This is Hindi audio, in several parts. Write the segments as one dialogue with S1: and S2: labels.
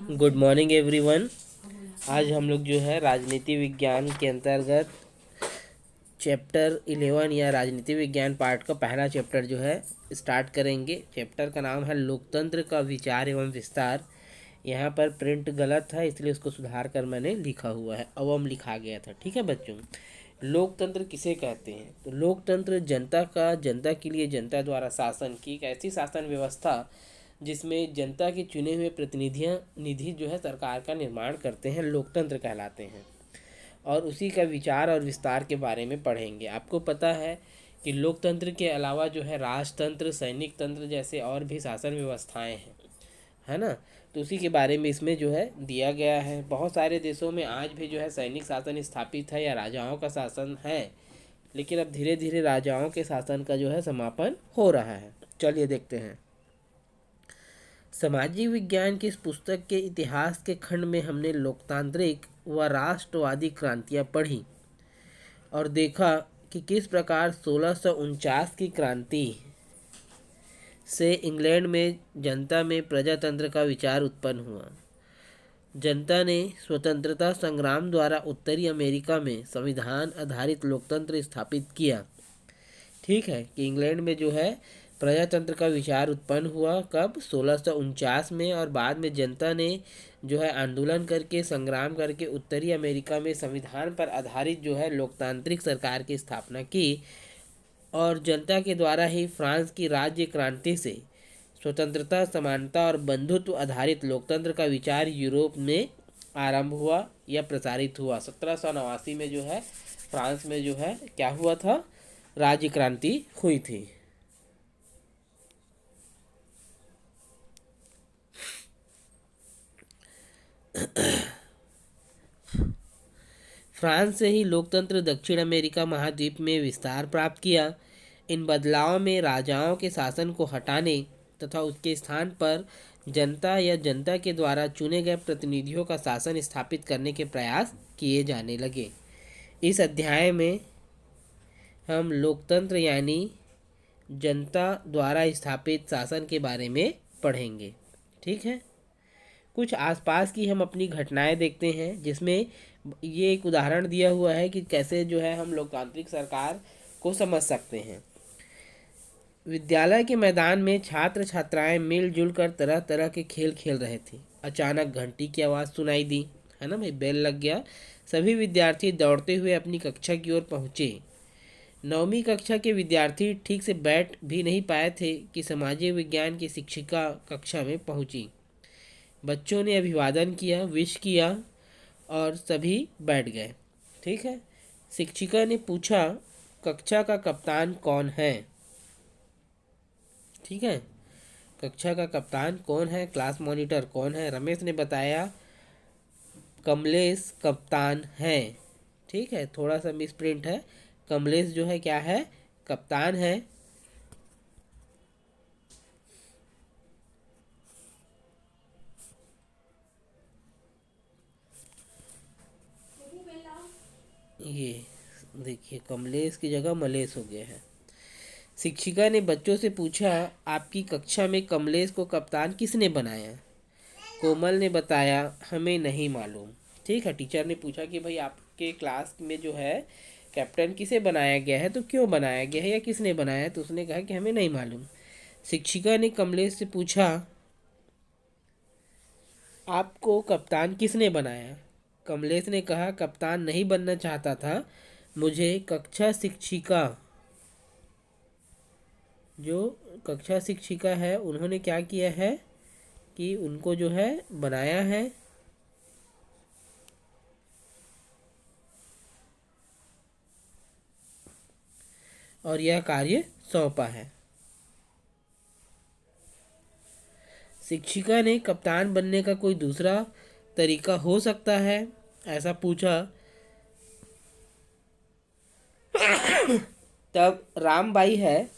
S1: Good morning everyone. आज हम लोग जो है राजनीति विज्ञान के अंतर्गत चैप्टर 11 या राजनीति विज्ञान पार्ट का पहला चैप्टर जो है स्टार्ट करेंगे। चैप्टर का नाम है लोकतंत्र का विचार एवं विस्तार। यहाँ पर प्रिंट गलत था इसलिए उसको सुधार कर मैंने लिखा हुआ है, अवम लिखा गया था। ठीक है बच्चों, लोकतंत्र किसे कहते हैं? तो लोकतंत्र जनता के लिए जनता द्वारा शासन की एक ऐसी शासन व्यवस्था जिसमें जनता के चुने हुए निधि जो है सरकार का निर्माण करते हैं, लोकतंत्र कहलाते हैं। और उसी का विचार और विस्तार के बारे में पढ़ेंगे। आपको पता है कि लोकतंत्र के अलावा जो है राजतंत्र, सैनिक तंत्र जैसे और भी शासन व्यवस्थाएं हैं, है ना। तो उसी के बारे में इसमें जो है दिया गया है। बहुत सारे देशों में आज भी जो है सैनिक शासन स्थापित है या राजाओं का शासन है, लेकिन अब धीरे धीरे राजाओं के शासन का जो है समापन हो रहा है। चलिए देखते हैं। सामाजिक विज्ञान की इस पुस्तक के इतिहास के खंड में हमने लोकतांत्रिक व राष्ट्रवादी क्रांतियाँ पढ़ी और देखा कि किस प्रकार 1649 की क्रांति से इंग्लैंड में जनता में प्रजातंत्र का विचार उत्पन्न हुआ। जनता ने स्वतंत्रता संग्राम द्वारा उत्तरी अमेरिका में संविधान आधारित लोकतंत्र स्थापित किया। ठीक है कि इंग्लैंड में जो है प्रजातंत्र का विचार उत्पन्न हुआ कब? 1649 में। और बाद में जनता ने जो है आंदोलन करके, संग्राम करके उत्तरी अमेरिका में संविधान पर आधारित जो है लोकतांत्रिक सरकार की स्थापना की। और जनता के द्वारा ही फ्रांस की राज्य क्रांति से स्वतंत्रता, समानता और बंधुत्व आधारित लोकतंत्र का विचार यूरोप में आरंभ हुआ या प्रसारित हुआ। 1789 में जो है फ्रांस में जो है क्या हुआ था? राज्य क्रांति हुई थी। फ्रांस से ही लोकतंत्र दक्षिण अमेरिका महाद्वीप में विस्तार प्राप्त किया। इन बदलावों में राजाओं के शासन को हटाने तथा उसके स्थान पर जनता या जनता के द्वारा चुने गए प्रतिनिधियों का शासन स्थापित करने के प्रयास किए जाने लगे। इस अध्याय में हम लोकतंत्र यानी जनता द्वारा स्थापित शासन के बारे में पढ़ेंगे। ठीक है, कुछ आसपास की हम अपनी घटनाएं देखते हैं जिसमें ये एक उदाहरण दिया हुआ है कि कैसे जो है हम लोकतांत्रिक सरकार को समझ सकते हैं। विद्यालय के मैदान में छात्र छात्राएं मिलजुल कर तरह तरह के खेल खेल रहे थे। अचानक घंटी की आवाज़ सुनाई दी, है ना भाई, बेल लग गया। सभी विद्यार्थी दौड़ते हुए अपनी कक्षा की ओर पहुँचे। 9वीं कक्षा के विद्यार्थी ठीक से बैठ भी नहीं पाए थे कि सामाजिक विज्ञान की शिक्षिका कक्षा में पहुंची। बच्चों ने अभिवादन किया, विश किया और सभी बैठ गए। ठीक है, शिक्षिका ने पूछा, कक्षा का कप्तान कौन है? ठीक है, कक्षा का कप्तान कौन है, क्लास मॉनिटर कौन है? रमेश ने बताया कमलेश कप्तान है। ठीक है, थोड़ा सा मिस प्रिंट है। कमलेश जो है क्या है? कप्तान है। ये देखिए, कमलेश की जगह मलेश हो गया है। शिक्षिका ने बच्चों से पूछा, आपकी कक्षा में कमलेश को कप्तान किसने बनाया? कोमल ने बताया, हमें नहीं मालूम। ठीक है, टीचर ने पूछा कि भाई आपके क्लास में जो है कैप्टन किसे बनाया गया है, तो क्यों बनाया गया है या किसने बनाया है? तो उसने कहा कि हमें नहीं मालूम। शिक्षिका ने कमलेश से पूछा, आपको कप्तान किसने बनाया? कमलेश ने कहा, कप्तान नहीं बनना चाहता था, मुझे कक्षा शिक्षिका, जो कक्षा शिक्षिका है उन्होंने क्या किया है कि उनको जो है बनाया है। और यह कार्य सौंपा है। शिक्षिका ने कप्तान बनने का कोई दूसरा तरीका हो सकता है ऐसा पूछा। तब रामबाई है,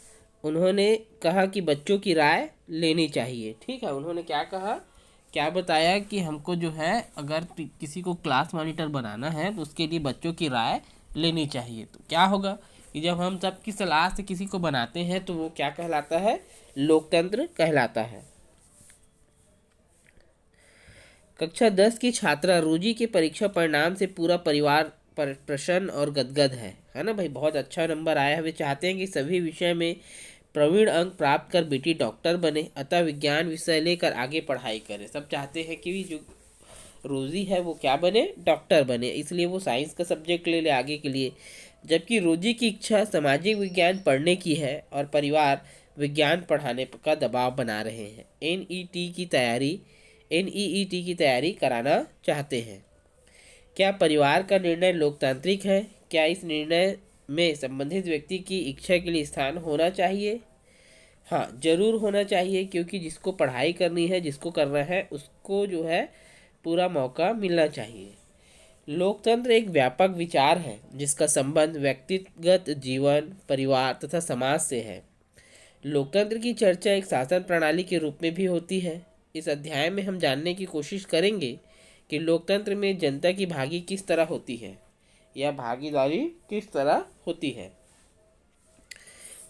S1: उन्होंने कहा कि बच्चों की राय लेनी चाहिए। ठीक है, उन्होंने क्या कहा, क्या बताया कि हमको जो है अगर किसी को क्लास मॉनिटर बनाना है तो उसके लिए बच्चों की राय लेनी चाहिए। तो क्या होगा कि जब हम सबकी सलाह से किसी को बनाते हैं तो वो क्या कहलाता है? लोकतंत्र कहलाता है। कक्षा 10 की छात्रा रोजी के परीक्षा परिणाम से पूरा परिवार प्रसन्न और गदगद है ना भाई। बहुत अच्छा नंबर आया है। वे चाहते हैं कि सभी विषय में प्रवीण अंक प्राप्त कर बेटी डॉक्टर बने, अतः विज्ञान विषय लेकर आगे पढ़ाई करे। सब चाहते हैं कि जो रोजी है वो क्या बने, डॉक्टर बने, इसलिए वो साइंस का सब्जेक्ट ले ले आगे के लिए। जबकि रोजी की इच्छा सामाजिक विज्ञान पढ़ने की है और परिवार विज्ञान पढ़ाने का दबाव बना रहे हैं। एनईईटी की तैयारी कराना चाहते हैं। क्या परिवार का निर्णय लोकतांत्रिक है? क्या इस निर्णय में संबंधित व्यक्ति की इच्छा के लिए स्थान होना चाहिए? हाँ, जरूर होना चाहिए, क्योंकि जिसको पढ़ाई करनी है, जिसको करना है, उसको जो है पूरा मौका मिलना चाहिए। लोकतंत्र एक व्यापक विचार है जिसका संबंध व्यक्तिगत जीवन, परिवार तथा समाज से है। लोकतंत्र की चर्चा एक शासन प्रणाली के रूप में भी होती है। इस अध्याय में हम जानने की कोशिश करेंगे कि लोकतंत्र में जनता की भागी किस तरह होती है या भागीदारी किस तरह होती है।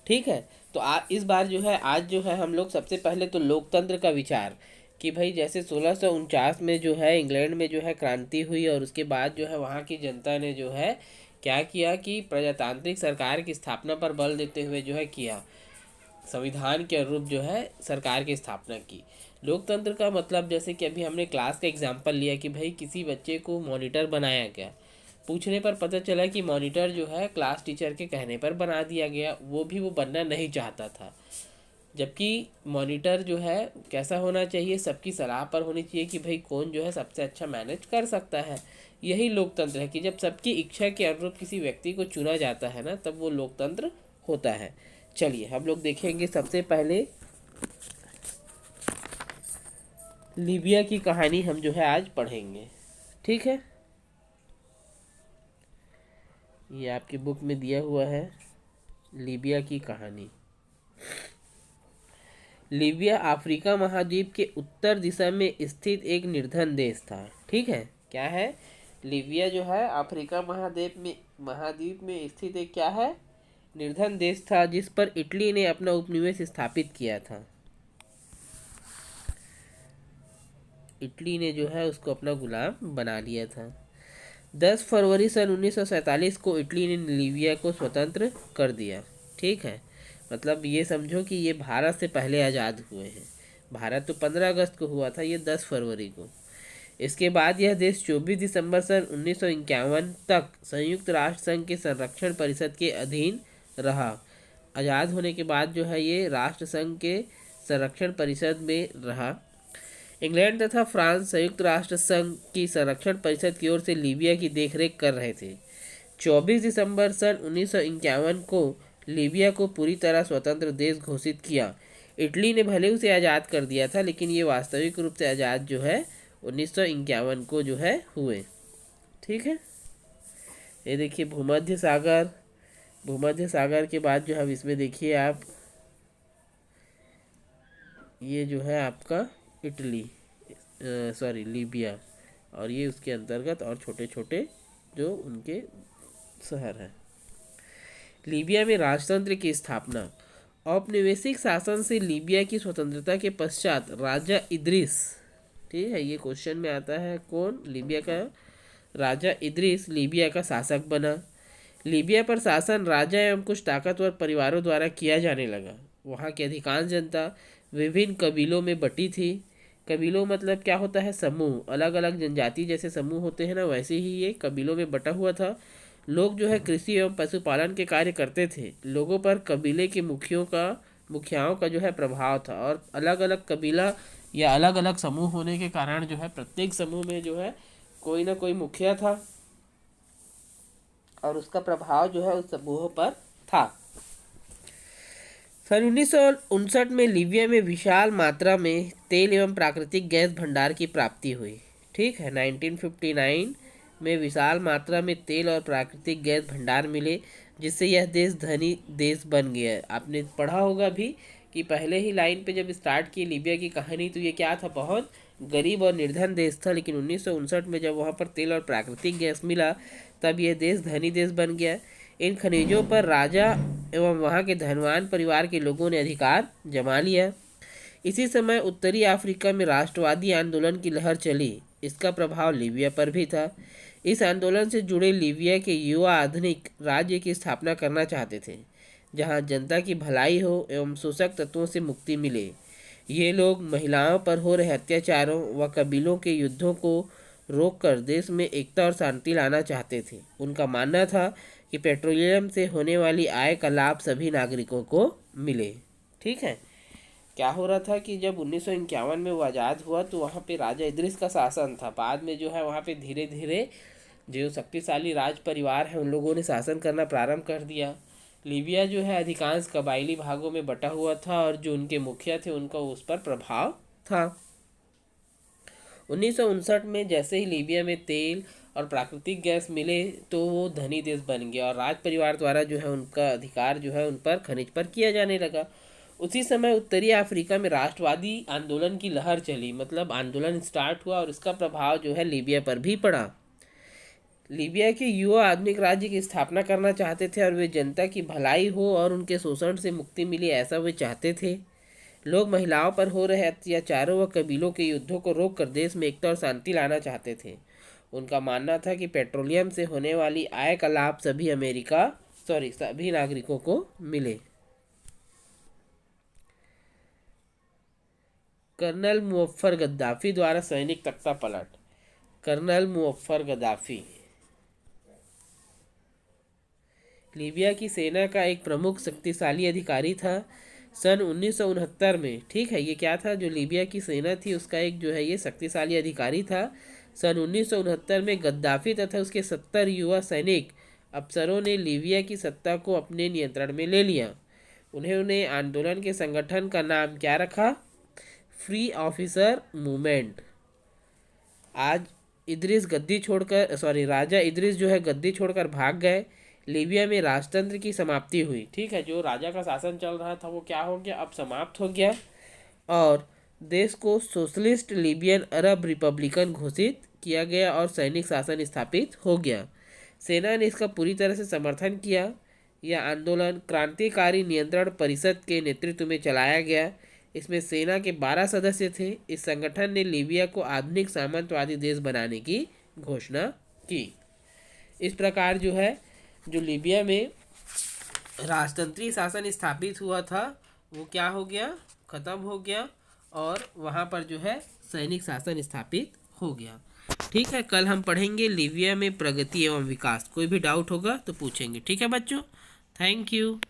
S1: ठीक है, तो इस बार जो है आज जो है हम लोग सबसे पहले तो लोकतंत्र का विचार कि भाई जैसे 1649 में जो है इंग्लैंड में जो है क्रांति हुई और उसके बाद जो है वहाँ की जनता ने जो है क्या किया कि प्रजातांत्रिक सरकार की स्थापना पर बल देते हुए जो है किया, संविधान के अनुरूप जो है सरकार की स्थापना की। लोकतंत्र का मतलब जैसे कि अभी हमने क्लास का एग्जाम्पल लिया कि भाई किसी बच्चे को मॉनिटर बनाया गया, पूछने पर पता चला कि मॉनिटर जो है क्लास टीचर के कहने पर बना दिया गया, वो भी वो बनना नहीं चाहता था। जबकि मॉनिटर जो है कैसा होना चाहिए, सबकी सलाह पर होनी चाहिए कि भाई कौन जो है सबसे अच्छा मैनेज कर सकता है। यही लोकतंत्र है कि जब सबकी इच्छा के अनुरूप किसी व्यक्ति को चुना जाता है ना, तब वो लोकतंत्र होता है। चलिए हम लोग देखेंगे सबसे पहले लीबिया की कहानी हम जो है आज पढ़ेंगे। ठीक है, ये आपकी बुक में दिया हुआ है, लीबिया की कहानी। लीबिया अफ्रीका महाद्वीप के उत्तर दिशा में स्थित एक निर्धन देश था। ठीक है, क्या है? लीबिया जो है अफ्रीका महाद्वीप में स्थित एक क्या है, निर्धन देश था, जिस पर इटली ने अपना उपनिवेश स्थापित किया था। इटली ने जो है उसको अपना गुलाम बना लिया था। 10 फरवरी सन 1947 को इटली ने लीबिया को स्वतंत्र कर दिया। ठीक है, मतलब ये समझो कि ये भारत से पहले आज़ाद हुए हैं। भारत तो 15 अगस्त को हुआ था, ये 10 फरवरी को। इसके बाद यह देश 24 दिसंबर सन 1951 तक संयुक्त राष्ट्र संघ के संरक्षण परिषद के अधीन रहा। आज़ाद होने के बाद जो है ये राष्ट्र संघ के संरक्षण परिषद में रहा। इंग्लैंड तथा फ्रांस संयुक्त राष्ट्र संघ की संरक्षण परिषद की ओर से लीबिया की देखरेख कर रहे थे। 24 दिसंबर सन 1951 को लीबिया को पूरी तरह स्वतंत्र देश घोषित किया। इटली ने भले उसे आज़ाद कर दिया था, लेकिन ये वास्तविक रूप से आज़ाद जो है 1951 को जो है हुए। ठीक है, ये देखिए भूमध्य सागर के बाद जो है इसमें देखिए आप, ये जो है आपका लीबिया, और ये उसके अंतर्गत और छोटे छोटे जो उनके शहर हैं। लीबिया में राजतंत्र की स्थापना। औपनिवेशिक शासन से लीबिया की स्वतंत्रता के पश्चात राजा इद्रिस, ठीक है, ये क्वेश्चन में आता है, कौन? लीबिया का राजा इद्रिस लीबिया का शासक बना। लीबिया पर शासन राजा एवं कुछ ताकतवर परिवारों द्वारा किया जाने लगा। वहाँ की अधिकांश जनता विभिन्न कबीलों में बटी थी। कबीलों मतलब क्या होता है? समूह, अलग अलग जनजाति जैसे समूह होते हैं ना, वैसे ही ये कबीलों में बटा हुआ था। लोग जो है कृषि एवं पशुपालन के कार्य करते थे। लोगों पर कबीले के मुखियाओं का जो है प्रभाव था, और अलग अलग कबीला या अलग अलग समूह होने के कारण जो है प्रत्येक समूह में जो है कोई ना कोई मुखिया था और उसका प्रभाव जो है उस समूह पर था। सन 1959 में लीबिया में विशाल मात्रा में तेल एवं प्राकृतिक गैस भंडार की प्राप्ति हुई। ठीक है, 1959 में विशाल मात्रा में तेल और प्राकृतिक गैस भंडार मिले, जिससे यह देश धनी देश बन गया। आपने पढ़ा होगा भी कि पहले ही लाइन पे जब स्टार्ट की लीबिया की कहानी, तो ये क्या था? बहुत गरीब और निर्धन देश था, लेकिन 1959 में जब वहाँ पर तेल और प्राकृतिक गैस मिला, तब यह देश धनी देश बन गया। इन खनिजों पर राजा एवं वहाँ के धनवान परिवार के लोगों ने अधिकार जमा लिया। इसी समय उत्तरी अफ्रीका में राष्ट्रवादी आंदोलन की लहर चली। इसका प्रभाव लीबिया पर भी था। इस आंदोलन से जुड़े लीबिया के युवा आधुनिक राज्य की स्थापना करना चाहते थे, जहां जनता की भलाई हो एवं शोषक तत्वों से मुक्ति मिले। ये लोग महिलाओं पर हो रहे अत्याचारों व कबीलों के युद्धों को रोककर देश में एकता और शांति लाना चाहते थे। उनका मानना था कि पेट्रोलियम से होने वाली आय का लाभ सभी नागरिकों को मिले। ठीक है। क्या हो रहा था कि जब 1951 में वो आज़ाद हुआ तो वहाँ पे राजा इदरीस का शासन था। बाद में जो है वहाँ पे धीरे धीरे जो शक्तिशाली राज परिवार है उन लोगों ने शासन करना प्रारंभ कर दिया। लीबिया जो है अधिकांश कबायली भागों में बटा हुआ था और जो उनके मुखिया थे उनका उस पर प्रभाव था। 1959 में जैसे ही लीबिया में तेल और प्राकृतिक गैस मिले तो वो धनी देश बन गया और राज परिवार द्वारा जो है उनका अधिकार जो है उन पर खनिज पर किया जाने लगा। उसी समय उत्तरी अफ्रीका में राष्ट्रवादी आंदोलन की लहर चली, मतलब आंदोलन स्टार्ट हुआ और इसका प्रभाव जो है लीबिया पर भी पड़ा। लीबिया के युवा आधुनिक राज्य की स्थापना करना चाहते थे और वे जनता की भलाई हो और उनके शोषण से मुक्ति मिले, ऐसा वे चाहते थे। लोग महिलाओं पर हो रहे अत्याचारों व कबीलों के युद्धों को रोककर देश में एकता और शांति लाना चाहते थे। उनका मानना था कि पेट्रोलियम से होने वाली आय का लाभ सभी नागरिकों को मिले। कर्नल मुअफ्फर गद्दाफी द्वारा सैनिक तख्ता पलट। कर्नल मुअफ्फर गद्दाफी लीबिया की सेना का एक प्रमुख शक्तिशाली अधिकारी था। सन 1969 में, ठीक है, ये क्या था, जो लीबिया की सेना थी उसका एक जो है ये शक्तिशाली अधिकारी था। सन 1969 में गद्दाफी तथा उसके 70 युवा सैनिक अफसरों ने लीबिया की सत्ता को अपने नियंत्रण में ले लिया। उन्होंने आंदोलन के संगठन का नाम क्या रखा? Free officer movement. Raja Idris जो है गद्दी छोड़कर भाग गए। लीबिया में राजतंत्र की समाप्ति हुई। ठीक है, जो राजा का शासन चल रहा था वो क्या हो गया, अब समाप्त हो गया और देश को सोशलिस्ट लीबियन अरब रिपब्लिकन घोषित किया गया और सैनिक शासन स्थापित हो गया। सेना ने इसका पूरी तरह से समर्थन किया। यह आंदोलन क्रांतिकारी नियंत्रण परिषद के नेतृत्व में चलाया गया। इसमें सेना के 12 सदस्य थे। इस संगठन ने लीबिया को आधुनिक सामंतवादी देश बनाने की घोषणा की। इस प्रकार जो है जो लीबिया में राजतंत्रीय शासन स्थापित हुआ था वो क्या हो गया, खत्म हो गया और वहाँ पर जो है सैनिक शासन स्थापित हो गया। ठीक है, कल हम पढ़ेंगे लीबिया में प्रगति एवं विकास। कोई भी डाउट होगा तो पूछेंगे। ठीक है बच्चों, थैंक यू।